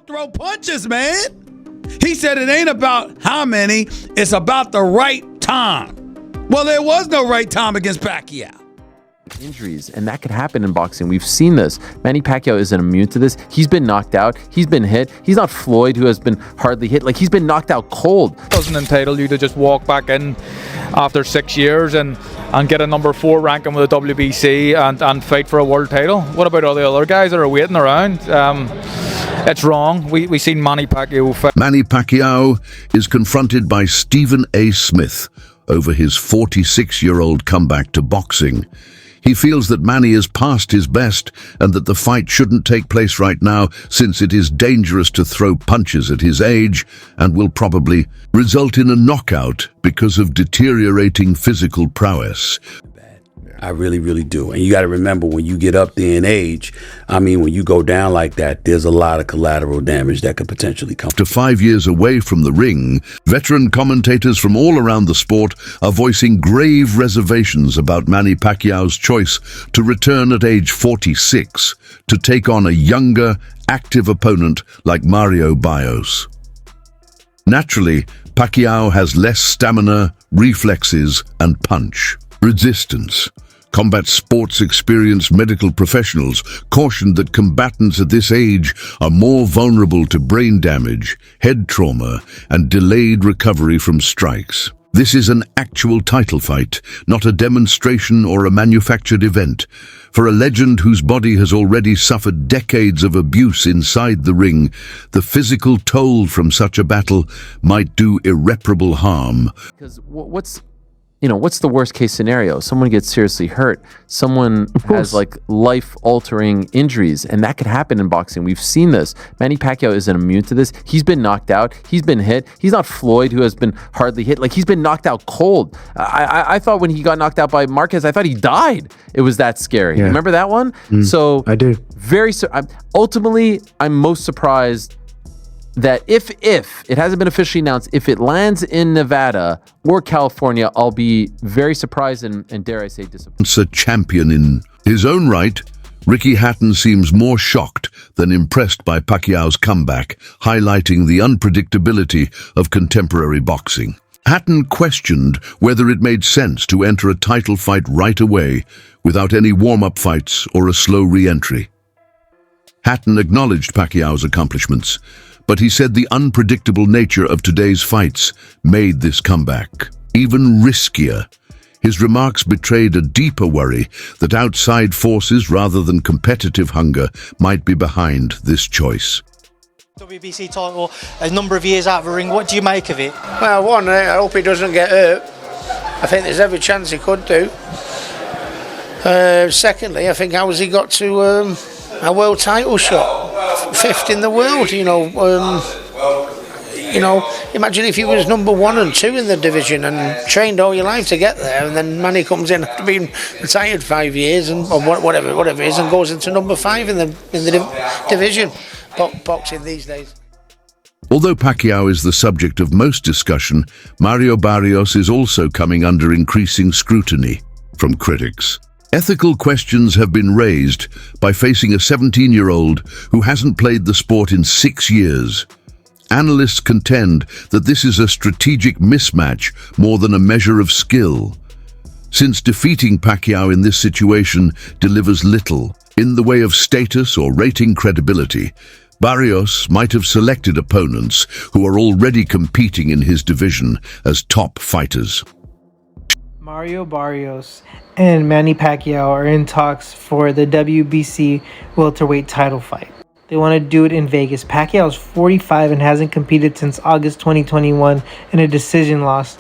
don't throw punches, man. He said it ain't about how many, it's about the right time. Well, there was no right time against Pacquiao. Injuries, and that could happen in boxing. We've seen this. Manny Pacquiao isn't immune to this. He's been knocked out. He's been hit. He's not Floyd, who has been hardly hit. Like, he's been knocked out cold. Doesn't entitle you to just walk back in after 6 years and get a number 4 ranking with the WBC and fight for a world title. What about all the other guys that are waiting around? It's wrong. We seen Manny Pacquiao fight. Manny Pacquiao is confronted by Stephen A. Smith over his 46-year-old comeback to boxing. He feels that Manny is past his best and that the fight shouldn't take place right now since it is dangerous to throw punches at his age and will probably result in a knockout because of deteriorating physical prowess. I really, really do. And you got to remember, when you get up there in age, I mean, when you go down like that, there's a lot of collateral damage that could potentially come. After 5 years away from the ring, veteran commentators from all around the sport are voicing grave reservations about Manny Pacquiao's choice to return at age 46 to take on a younger, active opponent like Mario Barrios. Naturally, Pacquiao has less stamina, reflexes, and punch. Resistance. Combat sports experienced medical professionals cautioned that combatants at this age are more vulnerable to brain damage, head trauma, and delayed recovery from strikes. This is an actual title fight, not a demonstration or a manufactured event. For a legend whose body has already suffered decades of abuse inside the ring, the physical toll from such a battle might do irreparable harm. Because what's the worst case scenario? Someone gets seriously hurt. Someone has like life-altering injuries, and that could happen in boxing. We've seen this. Manny Pacquiao isn't immune to this. He's been knocked out. He's been hit. He's not Floyd, who has been hardly hit. Like, he's been knocked out cold. I thought when he got knocked out by Marquez, I thought he died. It was that scary. Yeah. Remember that one? So I do. Ultimately, I'm most surprised that if it hasn't been officially announced, if it lands in Nevada or California, I'll be very surprised and dare I say disappointed. A champion in his own right, Ricky Hatton seems more shocked than impressed by Pacquiao's comeback, highlighting the unpredictability of contemporary boxing. Hatton questioned whether it made sense to enter a title fight right away without any warm-up fights or a slow re-entry. Hatton acknowledged Pacquiao's accomplishments, but he said the unpredictable nature of today's fights made this comeback even riskier. His remarks betrayed a deeper worry that outside forces rather than competitive hunger might be behind this choice. WBC title, a number of years out of the ring, what do you make of it? Well, one, I hope he doesn't get hurt. I think there's every chance he could do. Secondly, I think how has he got to a world title shot? 5th in the world, imagine if he was number 1 and 2 in the division and trained all your life to get there, and then Manny comes in after being retired 5 years and or whatever it is, and goes into number 5 in the division. Boxing these days. Although Pacquiao is the subject of most discussion, Mario Barrios is also coming under increasing scrutiny from critics. Ethical questions have been raised by facing a 17-year-old who hasn't played the sport in 6 years. Analysts contend that this is a strategic mismatch more than a measure of skill. Since defeating Pacquiao in this situation delivers little in the way of status or rating credibility, Barrios might have selected opponents who are already competing in his division as top fighters. Mario Barrios and Manny Pacquiao are in talks for the WBC welterweight title fight. They want to do it in Vegas. Pacquiao is 45 and hasn't competed since August 2021 in a decision loss.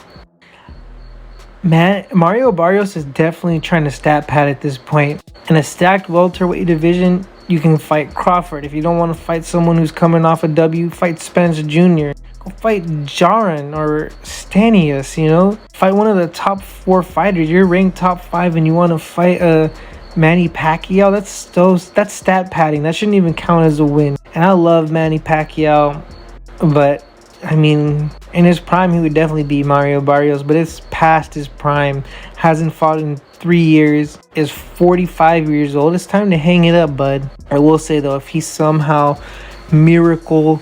Mario Barrios is definitely trying to stat pad at this point. In a stacked welterweight division, you can fight Crawford. If you don't want to fight someone who's coming off a W, fight Spence Jr. Go fight Jaron or Stanius, Fight one of the top 4 fighters. You're ranked top 5 and you want to fight Manny Pacquiao. That's stat padding. That shouldn't even count as a win. And I love Manny Pacquiao, but I mean, in his prime, he would definitely beat Mario Barrios, but it's past his prime. Hasn't fought in 3 years, is 45 years old. It's time to hang it up, bud. I will say, though, if he somehow miracle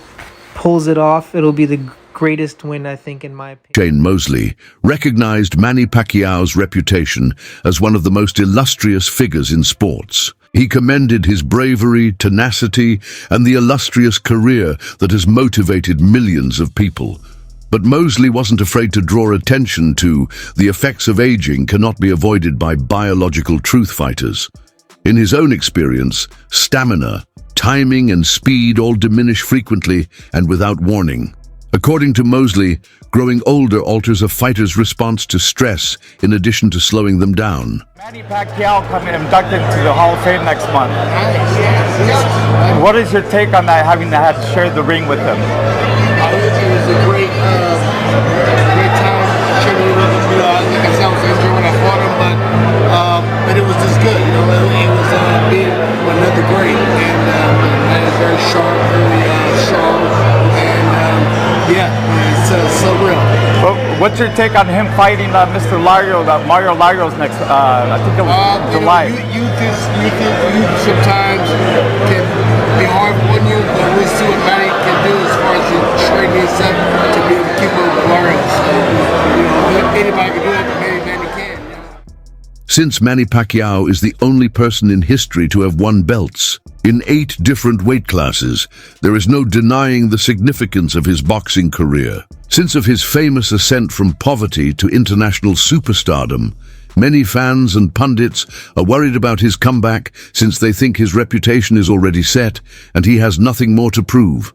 pulls it off, it'll be the greatest win, I think, in my opinion. Shane Mosley recognized Manny Pacquiao's reputation as one of the most illustrious figures in sports. He commended his bravery, tenacity, and the illustrious career that has motivated millions of people. But Mosley wasn't afraid to draw attention to the effects of aging cannot be avoided by biological truth fighters. In his own experience, stamina, timing, and speed all diminish frequently and without warning. According to Mosley, growing older alters a fighter's response to stress in addition to slowing them down. Manny Pacquiao coming inducted to the Hall of Fame next month. What is your take on that, having had to share the ring with him? It was a great time. Sharing the ring with him. Like I said, I was injured when I fought him, but it was just good. You know, it was being another great, and man is very sharp, very strong, and yeah, it's so real. Well, what's your take on him fighting Mr. Lario, Mario Lario's next? I think it was July. Youth sometimes can be hard on you, but we'll see what Manny can do as far as training himself to be able to keep up with Lario. So, anybody can do it, but maybe Manny can. Since Manny Pacquiao is the only person in history to have won belts in 8 different weight classes, there is no denying the significance of his boxing career. Since of his famous ascent from poverty to international superstardom, many fans and pundits are worried about his comeback since they think his reputation is already set and he has nothing more to prove.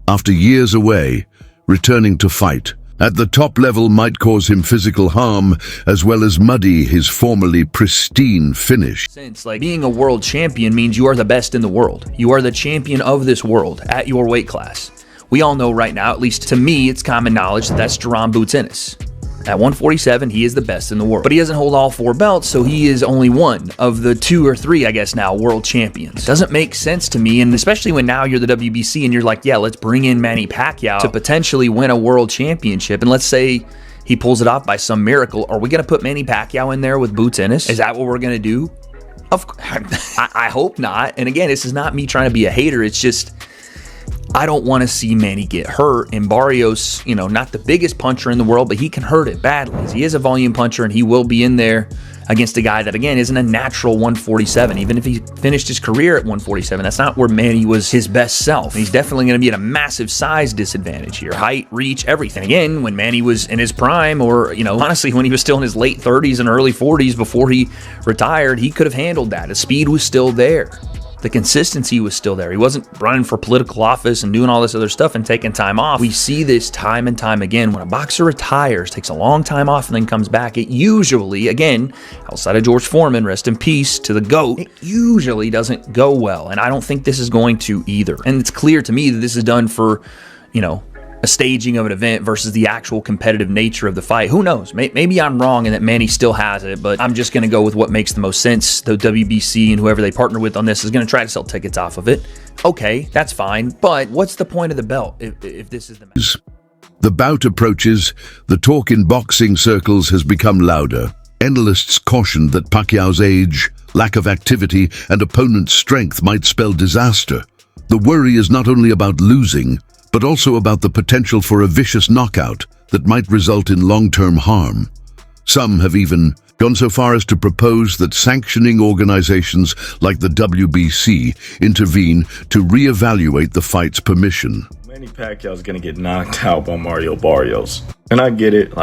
After years away, returning to fight at the top level might cause him physical harm as well as muddy his formerly pristine finish. Since being a world champion means you are the best in the world. You are the champion of this world at your weight class. We all know right now, at least to me, it's common knowledge that that's Jaron Boots Ennis. At 147, he is the best in the world. But he doesn't hold all 4 belts, so he is only one of the 2 or 3, I guess now, world champions. Doesn't make sense to me, and especially when now you're the WBC and you're like, yeah, let's bring in Manny Pacquiao to potentially win a world championship. And let's say he pulls it off by some miracle. Are we going to put Manny Pacquiao in there with Boots Ennis? Is that what we're going to do? I hope not. And again, this is not me trying to be a hater. It's just, I don't want to see Manny get hurt. And Barrios, not the biggest puncher in the world, but he can hurt it badly. He is a volume puncher, and he will be in there against a guy that, again, isn't a natural 147. Even if he finished his career at 147, that's not where Manny was his best self. And he's definitely going to be at a massive size disadvantage here. Height, reach, everything. Again, when Manny was in his prime, or, honestly, when he was still in his late 30s and early 40s before he retired, he could have handled that. His speed was still there. The consistency was still there. He wasn't running for political office and doing all this other stuff and taking time off. We see this time and time again. When a boxer retires, takes a long time off, and then comes back, it usually, again, outside of George Foreman, rest in peace to the GOAT, it usually doesn't go well. And I don't think this is going to either. And it's clear to me that this is done for, a staging of an event versus the actual competitive nature of the fight. Who knows? Maybe I'm wrong and that Manny still has it, but I'm just going to go with what makes the most sense. The WBC and whoever they partner with on this is going to try to sell tickets off of it. Okay, that's fine, but what's the point of the belt if this is the match? The bout approaches, the talk in boxing circles has become louder. Analysts cautioned that Pacquiao's age, lack of activity, and opponent's strength might spell disaster. The worry is not only about losing, but also about the potential for a vicious knockout that might result in long-term harm. Some have even gone so far as to propose that sanctioning organizations like the WBC intervene to reevaluate the fight's permission. Manny Pacquiao's gonna get knocked out by Mario Barrios. And I get it,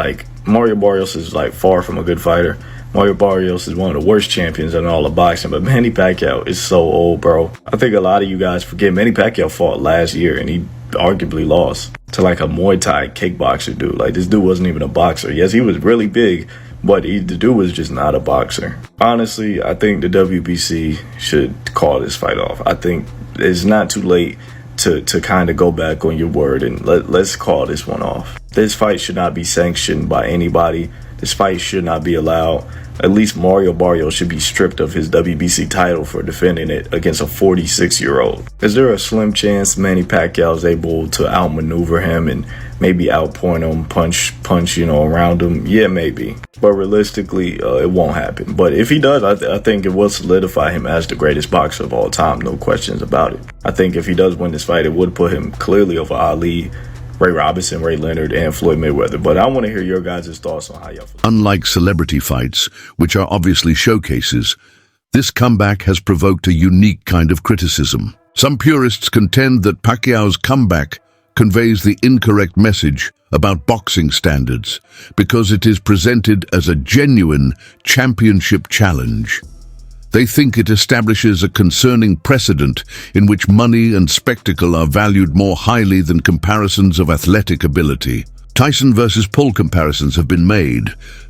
Mario Barrios is far from a good fighter. Mario Barrios is one of the worst champions in all of boxing, but Manny Pacquiao is so old, bro. I think a lot of you guys forget Manny Pacquiao fought last year, and he arguably lost to a Muay Thai kickboxer dude. This dude wasn't even a boxer. Yes, he was really big, but the dude was just not a boxer. Honestly, I think the WBC should call this fight off. I think it's not too late to kind of go back on your word and let's call this one off. This fight should not be sanctioned by anybody. This fight should not be allowed. At least Mario Barrios should be stripped of his WBC title for defending it against a 46-year-old. Is there a slim chance Manny Pacquiao is able to outmaneuver him and maybe outpoint him, punch, around him? Yeah, maybe. But realistically, it won't happen. But if he does, I think it will solidify him as the greatest boxer of all time. No questions about it. I think if he does win this fight, it would put him clearly over Ali, Ray Robinson, Ray Leonard, and Floyd Mayweather. But I want to hear your guys' thoughts on how y'all feel. Unlike celebrity fights, which are obviously showcases, this comeback has provoked a unique kind of criticism. Some purists contend that Pacquiao's comeback conveys the incorrect message about boxing standards because it is presented as a genuine championship challenge. They think it establishes a concerning precedent in which money and spectacle are valued more highly than comparisons of athletic ability. Tyson versus Paul comparisons have been made,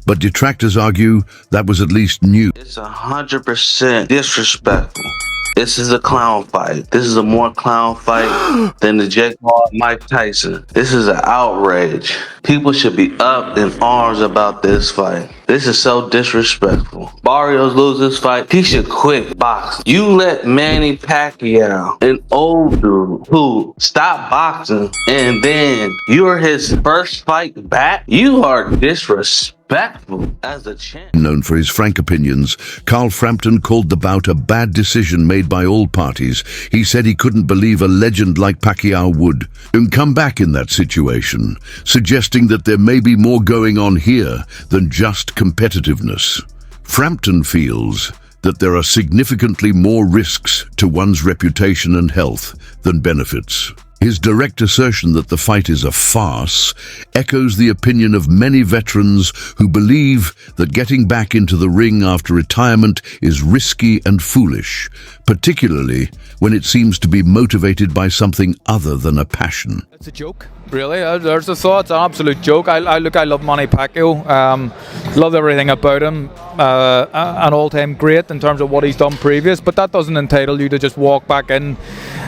but detractors argue that was at least new. It's 100% disrespectful. This is a clown fight. This is a more clown fight than the Jake Paul and Mike Tyson. This is an outrage. People should be up in arms about this fight. This is so disrespectful. Barrios loses this fight. He should quit boxing. You let Manny Pacquiao, an old dude who stopped boxing, and then you're his first fight back? You are disrespectful as a champ. Known for his frank opinions, Carl Frampton called the bout a bad decision made by all parties. He said he couldn't believe a legend like Pacquiao would come back in that situation, suggesting that there may be more going on here than just competitiveness. Frampton feels that there are significantly more risks to one's reputation and health than benefits. His direct assertion that the fight is a farce echoes the opinion of many veterans who believe that getting back into the ring after retirement is risky and foolish, particularly when it seems to be motivated by something other than a passion. It's a joke, really. There's the thought. It's an absolute joke. I love Manny Pacquiao. Love everything about him. An all-time great in terms of what he's done previous, but that doesn't entitle you to just walk back in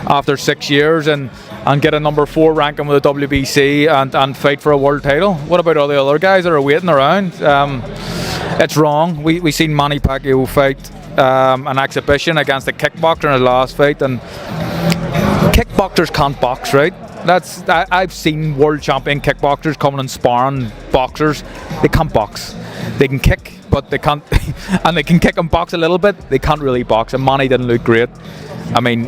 after 6 years and get a number 4 ranking with the WBC and fight for a world title. What about all the other guys that are waiting around? It's wrong. We seen Manny Pacquiao fight an exhibition against a kickboxer in his last fight, and kickboxers can't box, right? I've seen world champion kickboxers coming and sparring boxers. They can't box. They can kick, but they can't, and they can kick and box a little bit. They can't really box, and Manny didn't look great. I mean,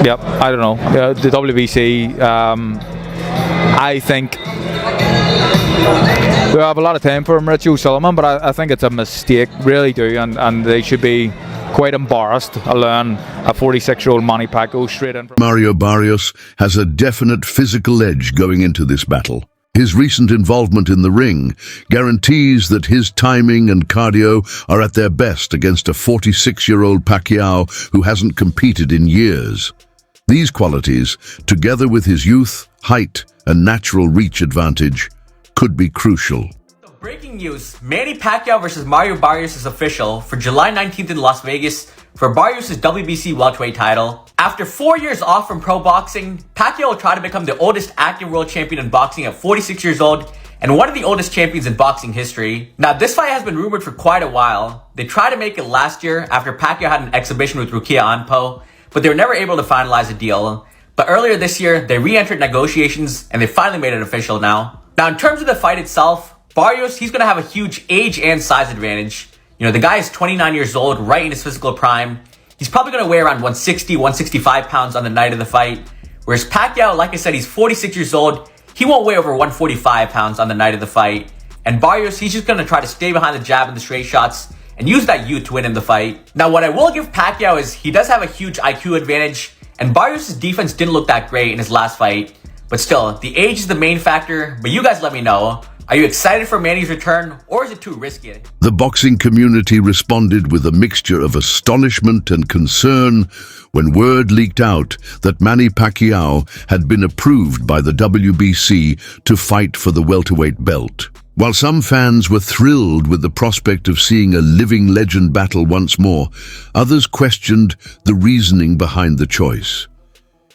yep, I don't know. The WBC, I think we have a lot of time for him, Richie O'Sullivan, but I think it's a mistake, really do, and they should be quite embarrassed allowing a 46-year-old Manny Pacquiao straight in. Mario Barrios has a definite physical edge going into this battle. His recent involvement in the ring guarantees that his timing and cardio are at their best against a 46-year-old Pacquiao who hasn't competed in years. These qualities, together with his youth, height, and natural reach advantage, could be crucial. Breaking news, Manny Pacquiao versus Mario Barrios is official for July 19th in Las Vegas for Barrios' WBC welterweight title. After 4 years off from pro boxing, Pacquiao will try to become the oldest active world champion in boxing at 46 years old and one of the oldest champions in boxing history. Now, this fight has been rumored for quite a while. They tried to make it last year after Pacquiao had an exhibition with Rukia Anpo, but they were never able to finalize a deal. But earlier this year, they re-entered negotiations and they finally made it official now. Now, in terms of the fight itself, Barrios, he's going to have a huge age and size advantage. You know, the guy is 29 years old, right in his physical prime. He's probably going to weigh around 160, 165 pounds on the night of the fight. Whereas Pacquiao, like I said, he's 46 years old. He won't weigh over 145 pounds on the night of the fight. And Barrios, he's just going to try to stay behind the jab and the straight shots and use that youth to win in the fight. Now, what I will give Pacquiao is he does have a huge IQ advantage. And Barrios' defense didn't look that great in his last fight. But still, the age is the main factor. But you guys let me know. Are you excited for Manny's return, or is it too risky? The boxing community responded with a mixture of astonishment and concern when word leaked out that Manny Pacquiao had been approved by the WBC to fight for the welterweight belt. While some fans were thrilled with the prospect of seeing a living legend battle once more, others questioned the reasoning behind the choice.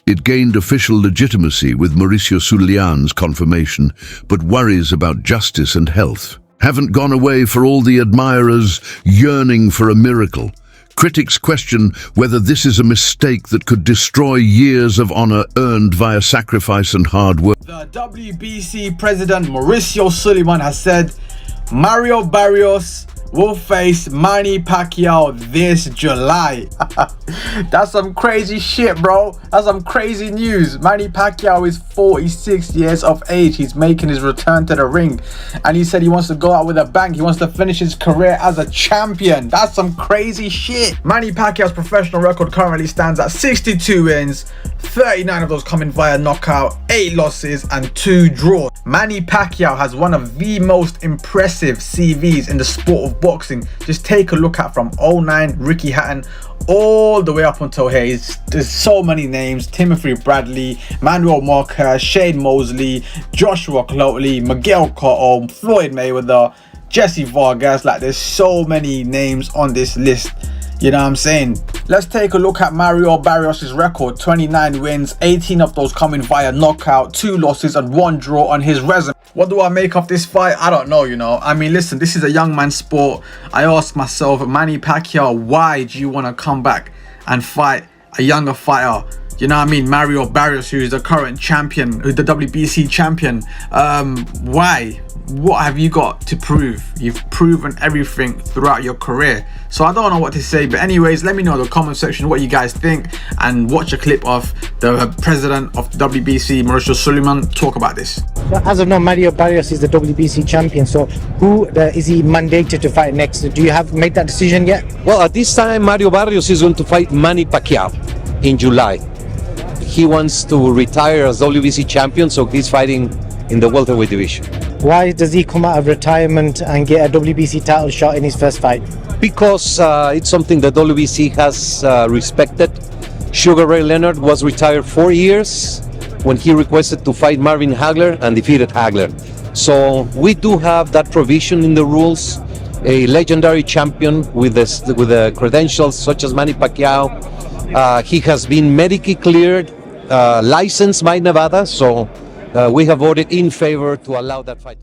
It gained official legitimacy with Mauricio Suleiman's confirmation, but worries about justice and health haven't gone away for all the admirers yearning for a miracle. Critics question whether this is a mistake that could destroy years of honor earned via sacrifice and hard work. The WBC president Mauricio Suleiman has said Mario Barrios will face Manny Pacquiao this July. That's some crazy shit, bro. That's some crazy news. Manny Pacquiao is 46 years of age. He's making his return to the ring, and he said he wants to go out with a bang. He wants to finish his career as a champion. That's some crazy shit. Manny Pacquiao's professional record currently stands at 62 wins, 39 of those coming via knockout, 8 losses and 2 draws. Manny Pacquiao has one of the most impressive CVs in the sport of boxing. Just take a look at from 09 Ricky Hatton all the way up until here. There's so many names: Timothy Bradley, Manuel Marquez, Shane Mosley, Joshua Clotley, Miguel Cotto, Floyd Mayweather, Jesse Vargas. Like, there's so many names on this list. You know what I'm saying? Let's take a look at Mario Barrios' record. 29 wins, 18 of those coming via knockout, 2 losses and 1 draw on his resume. What do I make of this fight? I don't know, you know. I mean, listen, this is a young man's sport. I ask myself, Manny Pacquiao, why do you want to come back and fight a younger fighter? You know what I mean? Mario Barrios, who is the current champion, the WBC champion. Why? What have you got to prove? You've proven everything throughout your career. So I don't know what to say, but anyways, let me know in the comment section what you guys think, and watch a clip of the president of the WBC, Mauricio Suleiman, talk about this. As of now, Mario Barrios is the WBC champion. So who is he mandated to fight next? Do you have made that decision yet? Well, at this time, Mario Barrios is going to fight Manny Pacquiao in July. He wants to retire as WBC champion, so he's fighting in the welterweight division. Why does he come out of retirement and get a WBC title shot in his first fight? Because it's something that WBC has respected. Sugar Ray Leonard was retired 4 years when he requested to fight Marvin Hagler and defeated Hagler. So we do have that provision in the rules. A legendary champion with the credentials such as Manny Pacquiao. He has been medically cleared, licensed by Nevada, so we have voted in favor to allow that fight.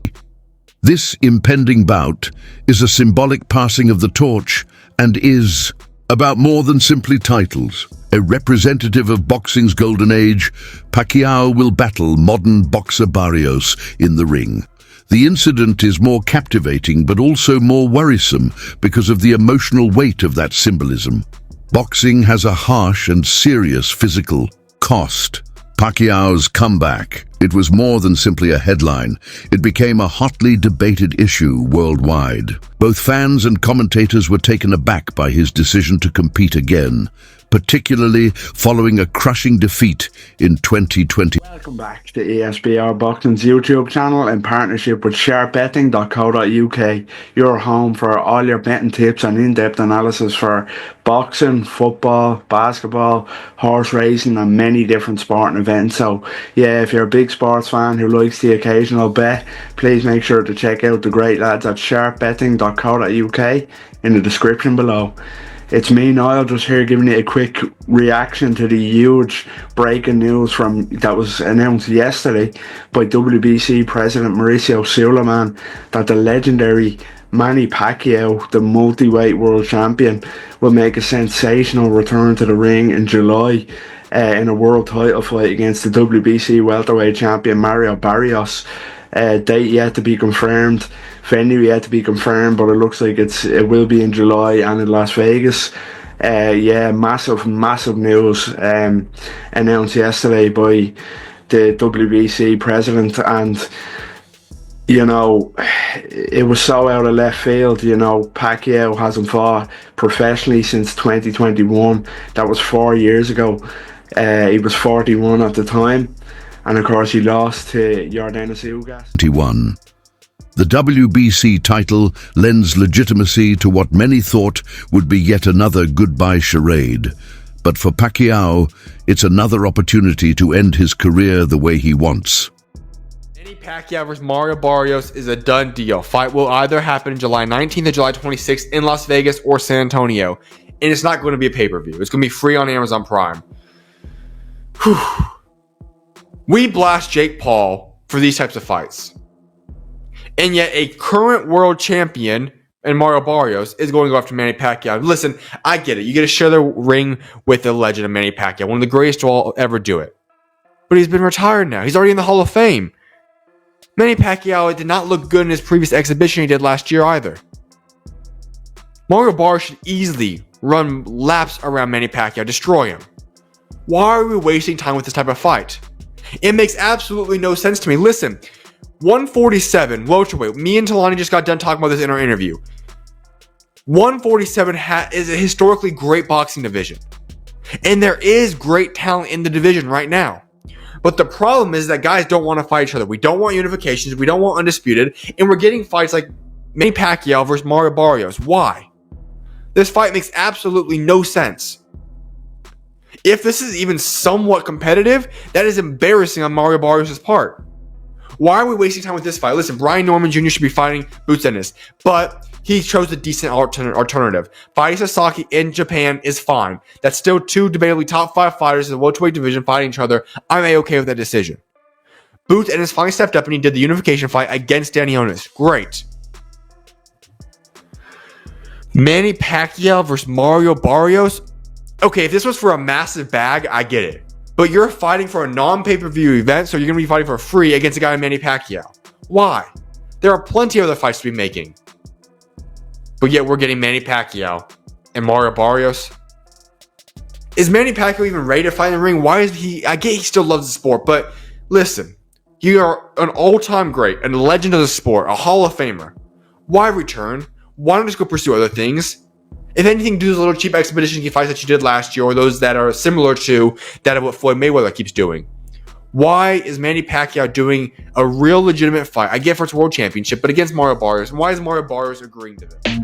This impending bout is a symbolic passing of the torch and is about more than simply titles. A representative of boxing's golden age, Pacquiao will battle modern boxer Barrios in the ring. The incident is more captivating but also more worrisome because of the emotional weight of that symbolism. Boxing has a harsh and serious physical cost. Pacquiao's comeback, it was more than simply a headline. It became a hotly debated issue worldwide. Both fans and commentators were taken aback by his decision to compete again, particularly following a crushing defeat in 2020. Welcome back to ESPN Boxing's YouTube channel in partnership with sharpbetting.co.uk, your home for all your betting tips and in-depth analysis for boxing, football, basketball, horse racing and many different sporting events. So yeah, if you're a big sports fan who likes the occasional bet, please make sure to check out the great lads at sharpbetting.co.uk in the description below. It's me, Niall, just here giving you a quick reaction to the huge breaking news that was announced yesterday by WBC President Mauricio Suleiman that the legendary Manny Pacquiao, the multi-weight world champion, will make a sensational return to the ring in July in a world title fight against the WBC welterweight champion Mario Barrios. Date yet to be confirmed, venue yet to be confirmed, but it looks like it will be in July and in Las Vegas. Yeah, massive news announced yesterday by the WBC president, and you know, it was so out of left field. You know, Pacquiao hasn't fought professionally since 2021. That was 4 years ago. He was 41 at the time. And of course, he lost to Yordenis Ugas. 21. The WBC title lends legitimacy to what many thought would be yet another goodbye charade. But for Pacquiao, it's another opportunity to end his career the way he wants. Manny Pacquiao versus Mario Barrios is a done deal. Fight will either happen July 19th or July 26th in Las Vegas or San Antonio. And it's not going to be a pay-per-view. It's going to be free on Amazon Prime. We blast Jake Paul for these types of fights. And yet a current world champion and Mario Barrios is going to go after Manny Pacquiao. Listen, I get it. You get to share the ring with the legend of Manny Pacquiao, one of the greatest to all ever do it. But he's been retired now. He's already in the Hall of Fame. Manny Pacquiao did not look good in his previous exhibition he did last year either. Mario Barrios should easily run laps around Manny Pacquiao, destroy him. Why are we wasting time with this type of fight? It makes absolutely no sense to me. Listen, 147, welterweight. Me and Talani just got done talking about this in our interview. 147 is a historically great boxing division. And there is great talent in the division right now. But the problem is that guys don't want to fight each other. We don't want unifications. We don't want undisputed. And we're getting fights like Manny Pacquiao versus Mario Barrios. Why? This fight makes absolutely no sense. If this is even somewhat competitive, that is embarrassing on Mario Barrios' part. Why are we wasting time with this fight? Listen, Brian Norman Jr. should be fighting Boots Ennis, but he chose a decent alternative. Fighting Sasaki in Japan is fine. That's still two debatably top 5 fighters in the welterweight division fighting each other. I'm A-okay with that decision. Boots Ennis finally stepped up and he did the unification fight against Danny Onis. Great. Manny Pacquiao versus Mario Barrios. Okay, if this was for a massive bag, I get it. But you're fighting for a non-pay-per-view event, so you're going to be fighting for free against a guy like Manny Pacquiao. Why? There are plenty of other fights to be making. But yet we're getting Manny Pacquiao and Mario Barrios. Is Manny Pacquiao even ready to fight in the ring? Why is he... I get he still loves the sport, but listen. You are an all-time great, a legend of the sport, a Hall of Famer. Why return? Why not just go pursue other things? If anything, do those little cheap expedition fights that you did last year, or those that are similar to that of what Floyd Mayweather keeps doing. Why is Manny Pacquiao doing a real legitimate fight? I get for its world championship, but against Mario Barrios. Why is Mario Barrios agreeing to this?